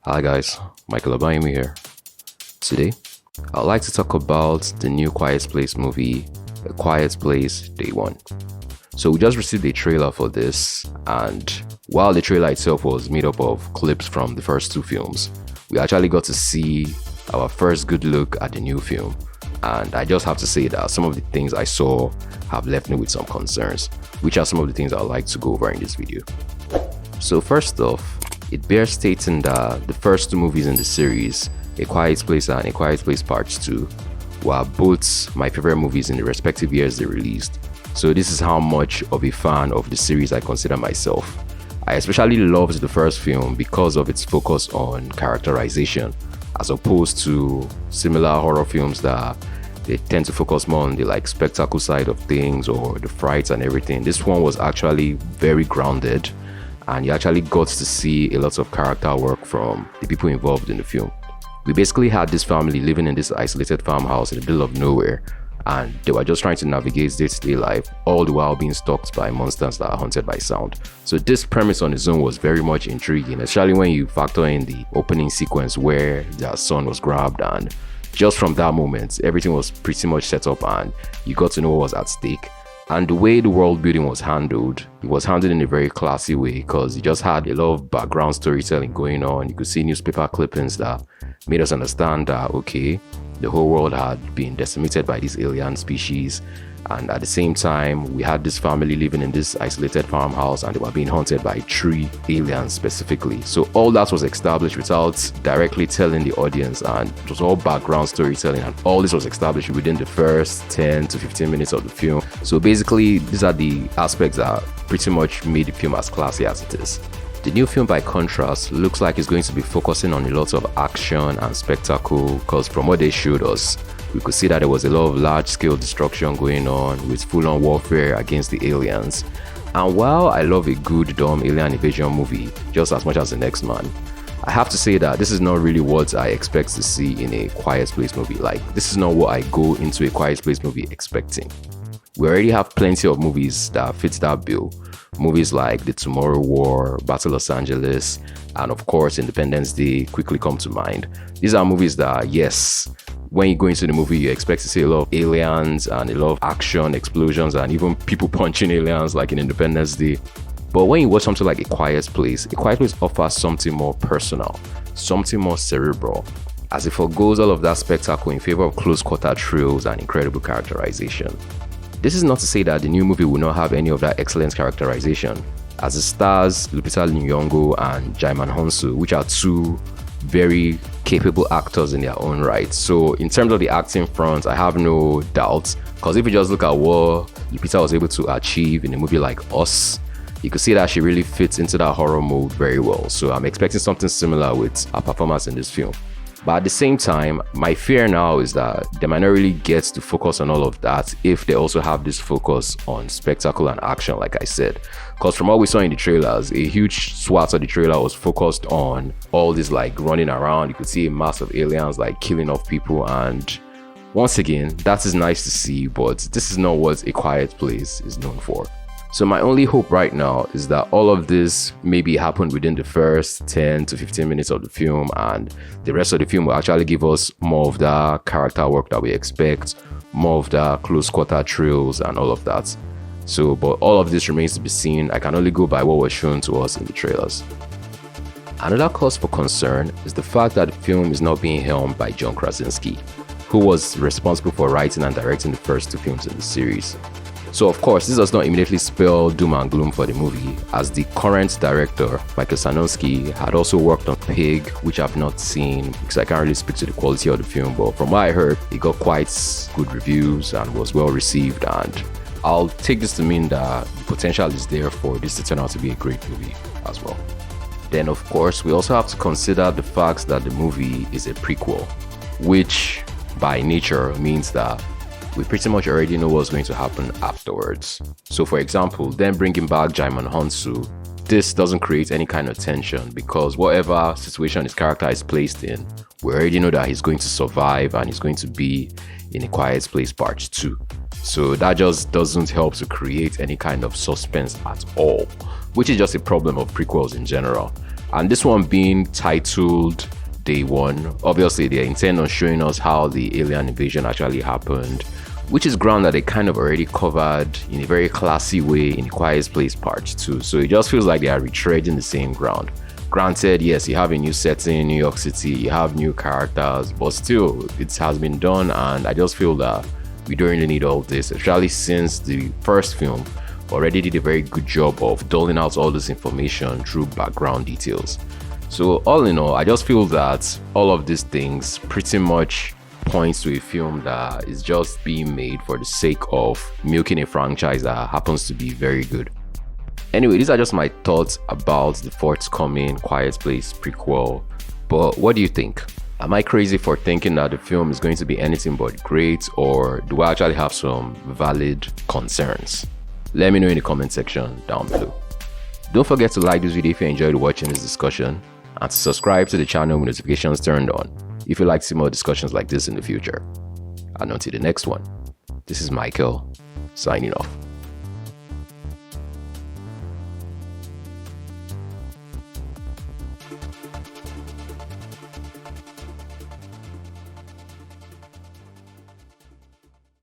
Hi guys, Michael Abayomi here. Today, I'd like to talk about the new Quiet Place movie, A Quiet Place Day 1. So we just received a trailer for this, and while the trailer itself was made up of clips from the first two films, we actually got to see our first good look at the new film. And I just have to say that some of the things I saw have left me with some concerns, which are some of the things I'd like to go over in this video. So first off, it bears stating that the first two movies in the series, A Quiet Place and A Quiet Place Part 2, were both my favorite movies in the respective years they released. So this is how much of a fan of the series I consider myself. I especially loved the first film because of its focus on characterization, as opposed to similar horror films that they tend to focus more on the spectacle side of things or the frights and everything. This one was actually very grounded, and you actually got to see a lot of character work from the people involved in the film. We basically had this family living in this isolated farmhouse in the middle of nowhere, and they were just trying to navigate day-to-day life, all the while being stalked by monsters that are haunted by sound. So this premise on its own was very much intriguing, especially when you factor in the opening sequence where their son was grabbed, and just from that moment, everything was pretty much set up and you got to know what was at stake. And the way the world building was handled, it was handled in a very classy way because you just had a lot of background storytelling going on. You could see newspaper clippings that made us understand that, okay, the whole world had been decimated by this alien species. And at the same time, we had this family living in this isolated farmhouse and they were being haunted by 3 aliens specifically. So all that was established without directly telling the audience, and it was all background storytelling, and all this was established within the first 10 to 15 minutes of the film. So basically, these are the aspects that pretty much made the film as classy as it is. The new film, by contrast, looks like it's going to be focusing on a lot of action and spectacle, because from what they showed us, we could see that there was a lot of large-scale destruction going on with full-on warfare against the aliens. And while I love a good dumb alien invasion movie just as much as the next man, I have to say that this is not really what I expect to see in a Quiet Place movie. This is not what I go into a Quiet Place movie expecting. We already have plenty of movies that fit that bill. Movies like The Tomorrow War, Battle Los Angeles, and of course Independence Day quickly come to mind. These are movies that, yes, when you go into the movie, you expect to see a lot of aliens and a lot of action, explosions, and even people punching aliens like in Independence Day. But when you watch something like A Quiet Place offers something more personal, something more cerebral, as it forgoes all of that spectacle in favor of close-quarter thrills and incredible characterization. This is not to say that the new movie will not have any of that excellent characterization, as it stars Lupita Nyong'o and Jaimin Honsu, which are 2 very capable actors in their own right. So in terms of the acting front, I have no doubts, because if you just look at what Lupita was able to achieve in a movie like Us, you could see that she really fits into that horror mode very well. So I'm expecting something similar with her performance in this film. But at the same time, my fear now is that they might not really get to focus on all of that if they also have this focus on spectacle and action, like I said. Because from what we saw in the trailers, a huge swath of the trailer was focused on all this running around. You could see a mass of aliens killing off people, and once again, that is nice to see, but this is not what A Quiet Place is known for. So my only hope right now is that all of this maybe happened within the first 10 to 15 minutes of the film, and the rest of the film will actually give us more of the character work that we expect, more of the close quarter thrills and all of that. So, but all of this remains to be seen. I can only go by what was shown to us in the trailers. Another cause for concern is the fact that the film is not being helmed by John Kinski, who was responsible for writing and directing the first 2 films in the series. So of course, this does not immediately spell doom and gloom for the movie, as the current director, Michael Sanowski, had also worked on Pig, which I've not seen because I can't really speak to the quality of the film, but from what I heard, it got quite good reviews and was well received, and I'll take this to mean that the potential is there for this to turn out to be a great movie as well. Then of course, we also have to consider the fact that the movie is a prequel, which by nature means that we pretty much already know what's going to happen afterwards. So for example, then bringing back Jaimin Honsu, this doesn't create any kind of tension, because whatever situation his character is placed in, we already know that he's going to survive and he's going to be in A Quiet Place Part 2. So that just doesn't help to create any kind of suspense at all, which is just a problem of prequels in general. And this one being titled Day One, obviously they intend on showing us how the alien invasion actually happened, which is ground that they kind of already covered in a very classy way in Quiet Place Part 2. So it just feels like they are retreading the same ground. Granted, yes, you have a new setting in New York City, you have new characters, but still, it has been done, and I just feel that we don't really need all this, especially since the first film already did a very good job of doling out all this information through background details. So all in all, I just feel that all of these things pretty much points to a film that is just being made for the sake of milking a franchise that happens to be very good. Anyway, these are just my thoughts about the forthcoming Quiet Place prequel, but what do you think? Am I crazy for thinking that the film is going to be anything but great, or do I actually have some valid concerns? Let me know in the comment section down below. Don't forget to like this video if you enjoyed watching this discussion, and to subscribe to the channel with notifications turned on if you'd like to see more discussions like this in the future. And until the next one, this is Michael, signing off.